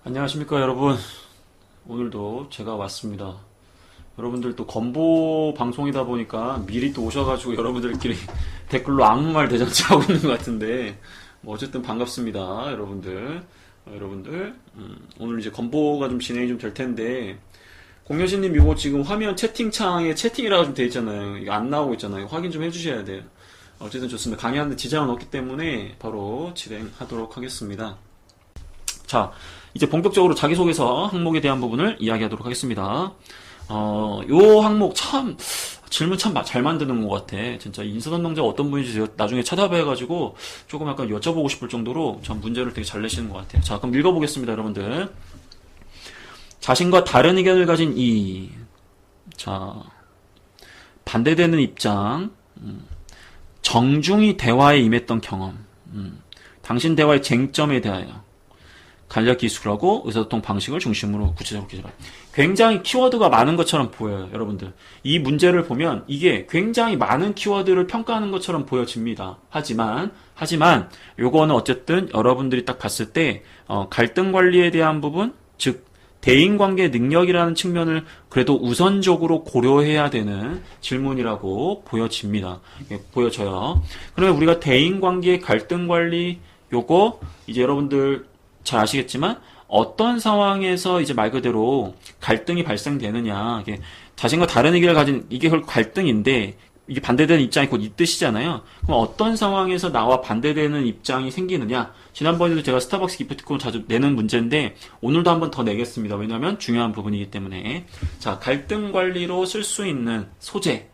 안녕하십니까 여러분. 오늘도 제가 왔습니다. 여러분들 또 건보 방송이다 보니까 미리 또 오셔가지고 여러분들끼리 댓글로 아무 말 대잔치 하고 있는 것 같은데 뭐 어쨌든 반갑습니다 여러분들. 오늘 이제 건보가 좀 진행이 좀 될 텐데, 공여신님 이거 지금 화면 채팅창에 채팅이라고 좀 돼 있잖아요. 이거 안 나오고 있잖아요. 확인 좀 해주셔야 돼요. 어쨌든 좋습니다. 강의하는데 지장은 없기 때문에 바로 진행하도록 하겠습니다. 자, 이제 본격적으로 자기소개서 항목에 대한 부분을 이야기하도록 하겠습니다. 요 항목 질문 참 잘 만드는 것 같아. 진짜 인사담당자가 어떤 분인지 제가 나중에 찾아봐가지고 조금 약간 여쭤보고 싶을 정도로 전 문제를 되게 잘 내시는 것 같아요. 자, 그럼 읽어보겠습니다, 여러분들. 자신과 다른 의견을 가진 자, 반대되는 입장, 정중히 대화에 임했던 경험, 당신 대화의 쟁점에 대하여 간략 기술하고 의사소통 방식을 중심으로 구체적으로 기술하라. 굉장히 키워드가 많은 것처럼 보여요, 여러분들. 이 문제를 보면 이게 굉장히 많은 키워드를 평가하는 것처럼 보여집니다. 하지만 요거는 어쨌든 여러분들이 딱 봤을 때 갈등 관리에 대한 부분, 즉 대인관계 능력이라는 측면을 그래도 우선적으로 고려해야 되는 질문이라고 보여져요. 그러면 우리가 대인관계 갈등 관리 요거 이제 여러분들 잘 아시겠지만 어떤 상황에서 이제 말 그대로 갈등이 발생되느냐, 이게 자신과 다른 의견을 가진, 이게 결국 갈등인데 이게 반대되는 입장이 곧 이 뜻이잖아요. 그럼 어떤 상황에서 나와 반대되는 입장이 생기느냐, 지난번에도 제가 스타벅스 기프티콘 자주 내는 문제인데 오늘도 한번 더 내겠습니다. 왜냐하면 중요한 부분이기 때문에. 자, 갈등 관리로 쓸 수 있는 소재,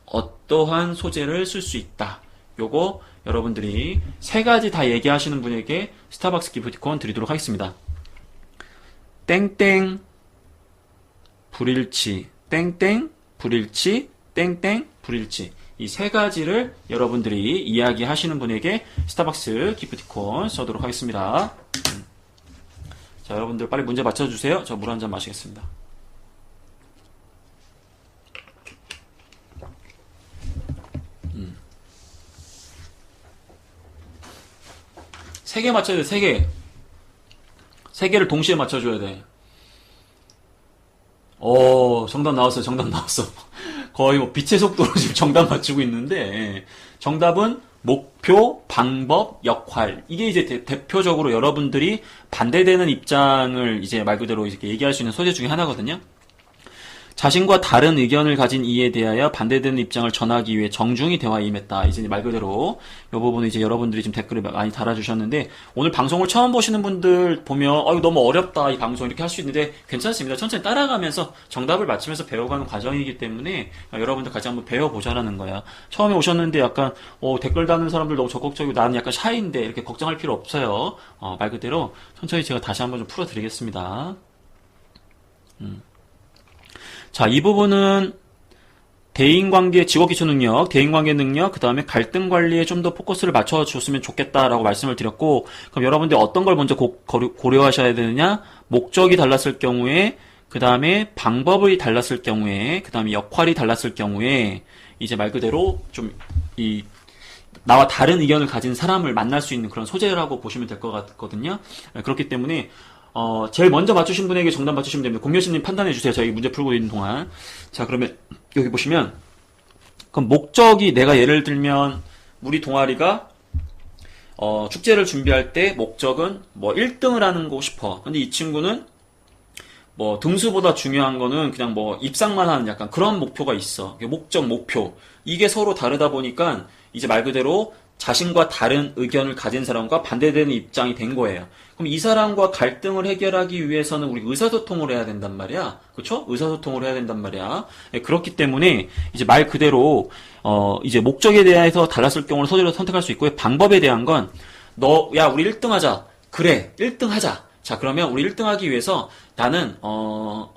어떠한 소재를 쓸 수 있다, 요거 여러분들이 세 가지 다 얘기하시는 분에게 스타벅스 기프티콘 드리도록 하겠습니다. 땡땡 불일치, 땡땡 불일치, 땡땡 불일치, 이 세 가지를 여러분들이 이야기하시는 분에게 스타벅스 기프티콘 써도록 하겠습니다. 자, 여러분들 빨리 문제 맞춰주세요. 저 물 한 잔 마시겠습니다. 세 개 맞춰야 돼, 세 개. 세 개를 동시에 맞춰줘야 돼. 정답 나왔어요, 정답 나왔어. 거의 뭐 빛의 속도로 지금 정답 맞추고 있는데, 정답은 목표, 방법, 역할. 이게 이제 대표적으로 여러분들이 반대되는 입장을 이제 말 그대로 이렇게 얘기할 수 있는 소재 중에 하나거든요. 자신과 다른 의견을 가진 이에 대하여 반대되는 입장을 전하기 위해 정중히 대화에 임했다. 이제 말 그대로 이 부분은 이제 여러분들이 지금 댓글을 많이 달아주셨는데, 오늘 방송을 처음 보시는 분들 보면 이거 너무 어렵다, 이 방송 이렇게 할 수 있는데 괜찮습니다. 천천히 따라가면서 정답을 맞추면서 배워가는 과정이기 때문에 여러분들 같이 한번 배워보자라는 거야. 처음에 오셨는데 약간 댓글 다는 사람들 너무 적극적이고 나는 약간 샤이인데 이렇게 걱정할 필요 없어요. 말 그대로 천천히 제가 다시 한번 좀 풀어드리겠습니다. 자, 이 부분은 대인관계, 직업기초 능력, 대인관계 능력, 그 다음에 갈등 관리에 좀 더 포커스를 맞춰줬으면 좋겠다라고 말씀을 드렸고, 그럼 여러분들 어떤 걸 먼저 고려하셔야 되느냐? 목적이 달랐을 경우에, 그 다음에 방법이 달랐을 경우에, 그 다음에 역할이 달랐을 경우에, 이제 말 그대로 좀 나와 다른 의견을 가진 사람을 만날 수 있는 그런 소재라고 보시면 될 것 같거든요. 그렇기 때문에 제일 먼저 맞추신 분에게 정답 맞추시면 됩니다. 공여신님 판단해주세요. 저희 문제 풀고 있는 동안. 자, 그러면 여기 보시면, 그럼 목적이, 내가 예를 들면 우리 동아리가 축제를 준비할 때 목적은 뭐 1등을 하고 싶어. 근데 이 친구는 뭐 등수보다 중요한 거는 그냥 뭐 입상만 하는 약간 그런 목표가 있어. 목표. 이게 서로 다르다 보니까 이제 말 그대로 자신과 다른 의견을 가진 사람과 반대되는 입장이 된 거예요. 그럼 이 사람과 갈등을 해결하기 위해서는 우리 의사소통을 해야 된단 말이야. 그쵸? 의사소통을 해야 된단 말이야. 그렇기 때문에 이제 말 그대로 이제 목적에 대해서 달랐을 경우를 소재로 선택할 수 있고요. 방법에 대한 건 야, 우리 1등 하자. 그래, 1등 하자. 자, 그러면 우리 1등 하기 위해서 나는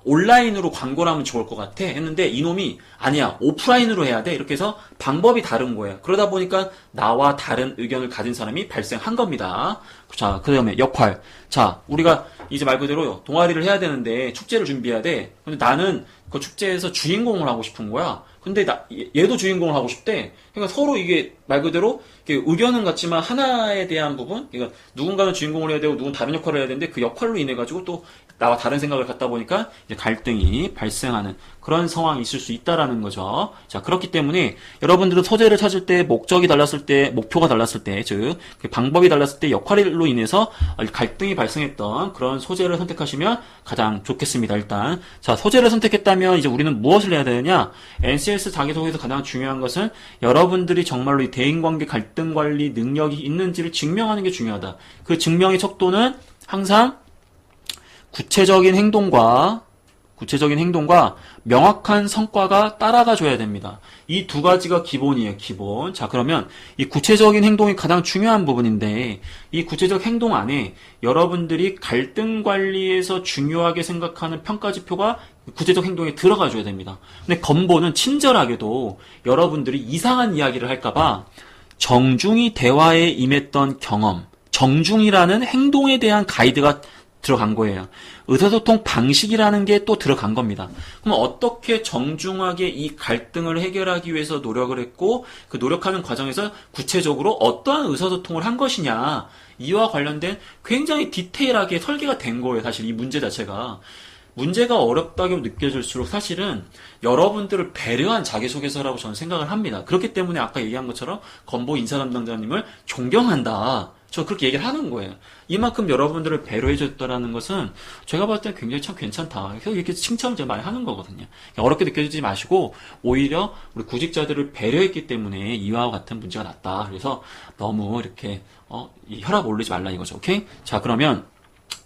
온라인으로 광고를 하면 좋을 것 같아 했는데 이놈이 아니야 오프라인으로 해야 돼 이렇게 해서 방법이 다른 거예요. 그러다 보니까 나와 다른 의견을 가진 사람이 발생한 겁니다. 자, 그 다음에 역할. 자, 우리가 이제 말 그대로 동아리를 해야 되는데 축제를 준비해야 돼. 근데 나는 그 축제에서 주인공을 하고 싶은 거야. 근데 얘도 주인공을 하고 싶대. 그러니까 서로 이게 말 그대로 의견은 같지만 하나에 대한 부분, 그러니까 누군가는 주인공을 해야 되고 누군 다른 역할을 해야 되는데 그 역할로 인해 가지고 또 나와 다른 생각을 갖다 보니까 이제 갈등이 발생하는 그런 상황이 있을 수 있다라는 거죠. 자, 그렇기 때문에 여러분들은 소재를 찾을 때 목적이 달랐을 때, 목표가 달랐을 때, 즉 방법이 달랐을 때 역할로 인해서 갈등이 발생했던 그런 소재를 선택하시면 가장 좋겠습니다. 일단 자, 소재를 선택했다면 이제 우리는 무엇을 해야 되느냐? NCS 자기소개에서 가장 중요한 것은 여러분들이 정말로 이 대인관계 갈등 관리 능력이 있는지를 증명하는 게 중요하다. 그 증명의 척도는 항상 구체적인 행동과 명확한 성과가 따라가 줘야 됩니다. 이 두 가지가 기본이에요, 기본. 자, 그러면 이 구체적인 행동이 가장 중요한 부분인데, 이 구체적 행동 안에 여러분들이 갈등 관리에서 중요하게 생각하는 평가지표가 구체적 행동에 들어가 줘야 됩니다. 근데 건보는 친절하게도 여러분들이 이상한 이야기를 할까봐 정중히 대화에 임했던 경험, 정중이라는 행동에 대한 가이드가 들어간 거예요. 의사소통 방식이라는 게 또 들어간 겁니다. 그럼 어떻게 정중하게 이 갈등을 해결하기 위해서 노력을 했고 그 노력하는 과정에서 구체적으로 어떠한 의사소통을 한 것이냐 이와 관련된 굉장히 디테일하게 설계가 된 거예요. 사실 이 문제 자체가. 문제가 어렵다고 느껴질수록 사실은 여러분들을 배려한 자기소개서라고 저는 생각을 합니다. 그렇기 때문에 아까 얘기한 것처럼 건보 인사담당자님을 존경한다. 저 그렇게 얘기를 하는 거예요. 이만큼 여러분들을 배려해줬다라는 것은 제가 봤을 때 굉장히 참 괜찮다. 그래서 이렇게 칭찬을 제가 많이 하는 거거든요. 어렵게 느껴지지 마시고 오히려 우리 구직자들을 배려했기 때문에 이와 같은 문제가 났다. 그래서 너무 이렇게 이 혈압 오르지 말라 이거죠. 오케이? 자, 그러면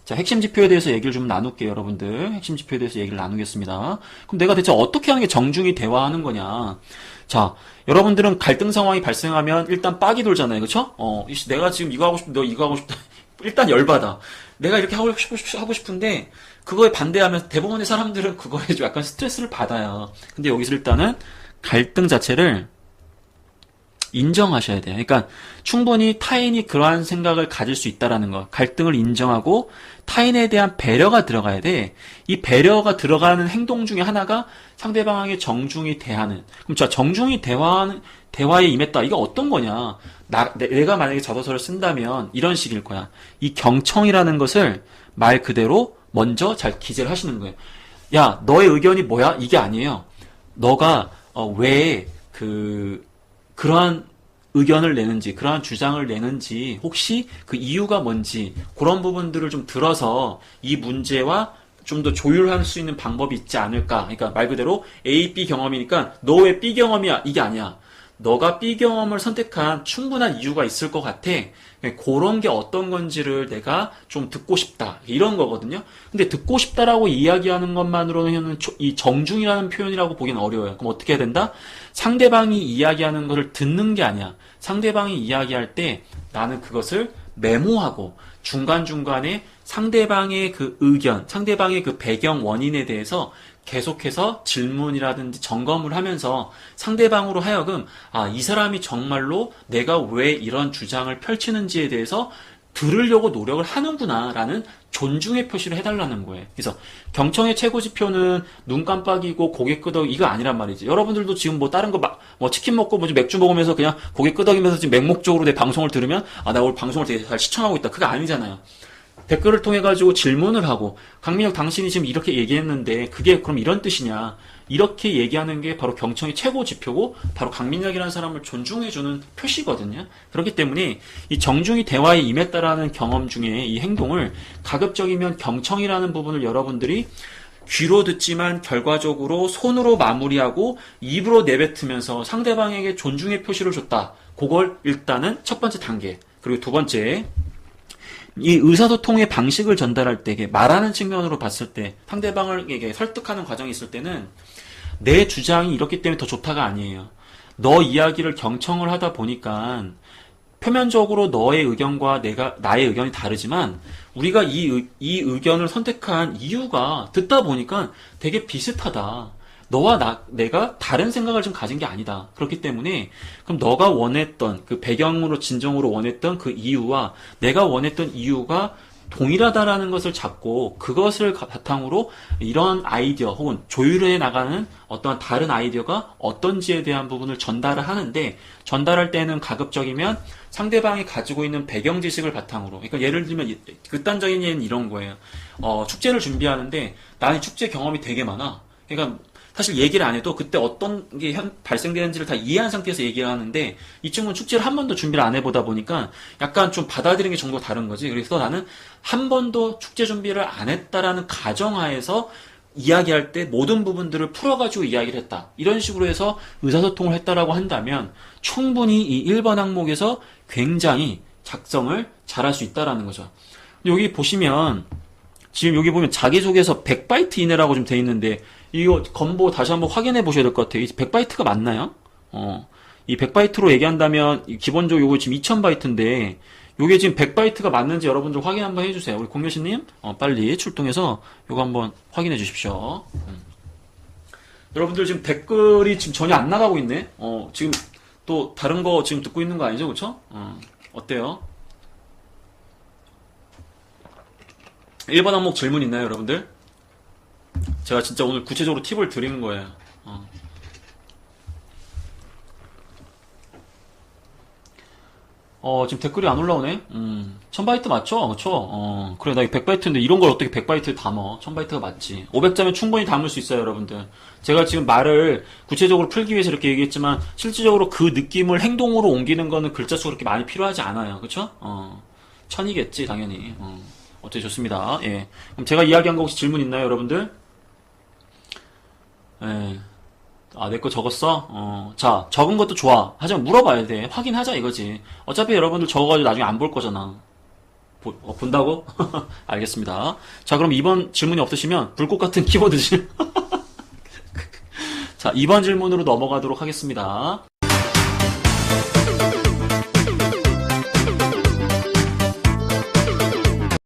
자, 핵심 지표에 대해서 얘기를 좀 나눌게요, 여러분들. 핵심 지표에 대해서 얘기를 나누겠습니다. 그럼 내가 대체 어떻게 하는 게 정중히 대화하는 거냐? 자, 여러분들은 갈등 상황이 발생하면 일단 빡이 돌잖아요, 그쵸? 내가 지금 이거 하고 싶다, 너 이거 하고 싶다. 일단 열받아. 내가 이렇게 하고 싶은데, 그거에 반대하면 대부분의 사람들은 그거에 좀 약간 스트레스를 받아요. 근데 여기서 일단은 갈등 자체를 인정하셔야 돼요. 그러니까 충분히 타인이 그러한 생각을 가질 수 있다라는 거. 갈등을 인정하고 타인에 대한 배려가 들어가야 돼. 이 배려가 들어가는 행동 중에 하나가 상대방에게 정중히 대하는. 그럼 자, 정중히 대화에 임했다. 이거 어떤 거냐? 내가 만약에 자소서를 쓴다면 이런 식일 거야. 이 경청이라는 것을 말 그대로 먼저 잘 기재를 하시는 거예요. 야, 너의 의견이 뭐야? 이게 아니에요. 너가 왜 그러한 의견을 내는지, 그러한 주장을 내는지, 혹시 그 이유가 뭔지, 그런 부분들을 좀 들어서 이 문제와 좀 더 조율할 수 있는 방법이 있지 않을까. 그러니까 말 그대로 A, B 경험이니까 너 왜 B 경험이야? 이게 아니야. 너가 B 경험을 선택한 충분한 이유가 있을 것 같아. 그런 게 어떤 건지를 내가 좀 듣고 싶다. 이런 거거든요. 근데 듣고 싶다라고 이야기하는 것만으로는 이 정중이라는 표현이라고 보기는 어려워요. 그럼 어떻게 해야 된다? 상대방이 이야기하는 것을 듣는 게 아니야. 상대방이 이야기할 때 나는 그것을 메모하고 중간중간에 상대방의 그 의견, 상대방의 그 배경 원인에 대해서 계속해서 질문이라든지 점검을 하면서 상대방으로 하여금 이 사람이 정말로 내가 왜 이런 주장을 펼치는지에 대해서 들으려고 노력을 하는구나라는 존중의 표시를 해달라는 거예요. 그래서 경청의 최고 지표는 눈 깜빡이고 고개 끄덕이 이거 아니란 말이지. 여러분들도 지금 뭐 다른 거 치킨 먹고 맥주 먹으면서 그냥 고개 끄덕이면서 지금 맹목적으로 내 방송을 들으면 나 오늘 방송을 되게 잘 시청하고 있다. 그게 아니잖아요. 댓글을 통해 가지고 질문을 하고 강민혁 당신이 지금 이렇게 얘기했는데 그게 그럼 이런 뜻이냐 이렇게 얘기하는 게 바로 경청의 최고 지표고 바로 강민혁이라는 사람을 존중해주는 표시거든요. 그렇기 때문에 이 정중히 대화에 임했다라는 경험 중에 이 행동을 가급적이면 경청이라는 부분을 여러분들이 귀로 듣지만 결과적으로 손으로 마무리하고 입으로 내뱉으면서 상대방에게 존중의 표시를 줬다. 그걸 일단은 첫 번째 단계. 그리고 두 번째 이 의사소통의 방식을 전달할 때 말하는 측면으로 봤을 때 상대방에게 설득하는 과정이 있을 때는 내 주장이 이렇기 때문에 더 좋다가 아니에요. 너 이야기를 경청을 하다 보니까 표면적으로 너의 의견과 나의 의견이 다르지만 우리가 이 의견을 선택한 이유가 듣다 보니까 되게 비슷하다. 너와 내가 다른 생각을 좀 가진 게 아니다. 그렇기 때문에, 그럼 너가 원했던, 그 배경으로, 진정으로 원했던 그 이유와 내가 원했던 이유가 동일하다라는 것을 잡고 그것을 바탕으로 이런 아이디어 혹은 조율해 나가는 어떠한 다른 아이디어가 어떤지에 대한 부분을 전달을 하는데, 전달할 때는 가급적이면 상대방이 가지고 있는 배경 지식을 바탕으로, 그러니까 예를 들면 극단적인 예는 이런 거예요. 축제를 준비하는데 나는 축제 경험이 되게 많아. 그러니까 사실 얘기를 안 해도 그때 어떤 게 발생되는지를 다 이해한 상태에서 얘기를 하는데, 이 친구는 축제를 한 번도 준비를 안 해보다 보니까 약간 좀 받아들이는 게 정도가 다른 거지. 그래서 나는 한 번도 축제 준비를 안 했다라는 가정하에서 이야기할 때 모든 부분들을 풀어가지고 이야기를 했다. 이런 식으로 해서 의사소통을 했다라고 한다면 충분히 이 1번 항목에서 굉장히 작성을 잘할 수 있다라는 거죠. 여기 보시면, 지금 여기 보면 자기소개서 100바이트 이내라고 좀 돼 있는데, 이거 건보 다시 한번 확인해 보셔야 될 것 같아요. 이 100바이트가 맞나요? 이 100바이트로 얘기한다면 기본적으로 요거 지금 2000바이트인데 요게 지금 100바이트가 맞는지 여러분들 확인 한번 해주세요. 우리 공유신님 빨리 출동해서 요거 한번 확인해 주십시오. 여러분들 지금 댓글이 지금 전혀 안 나가고 있네. 지금 또 다른 거 지금 듣고 있는 거 아니죠, 그쵸? 어때요? 1번 항목 질문 있나요, 여러분들? 제가 진짜 오늘 구체적으로 팁을 드리는 거예요. 지금 댓글이 안 올라오네? 1000바이트 맞죠? 그쵸? 그래, 나 이거 100바이트인데 이런 걸 어떻게 100바이트를 담어? 1000바이트가 맞지. 500자면 충분히 담을 수 있어요, 여러분들. 제가 지금 말을 구체적으로 풀기 위해서 이렇게 얘기했지만, 실질적으로 그 느낌을 행동으로 옮기는 거는 글자 수가 그렇게 많이 필요하지 않아요. 그쵸? 1000이겠지, 당연히. 어때, 좋습니다. 예. 그럼 제가 이야기한 거 혹시 질문 있나요, 여러분들? 예. 내 거 적었어? 자, 적은 것도 좋아. 하지만 물어봐야 돼. 확인하자 이거지. 어차피 여러분들 적어가지고 나중에 안 볼 거잖아. 본다고? 알겠습니다. 자, 그럼 2번 질문이 없으시면 불꽃 같은 키보드 질. 자, 2번 질문으로 넘어가도록 하겠습니다.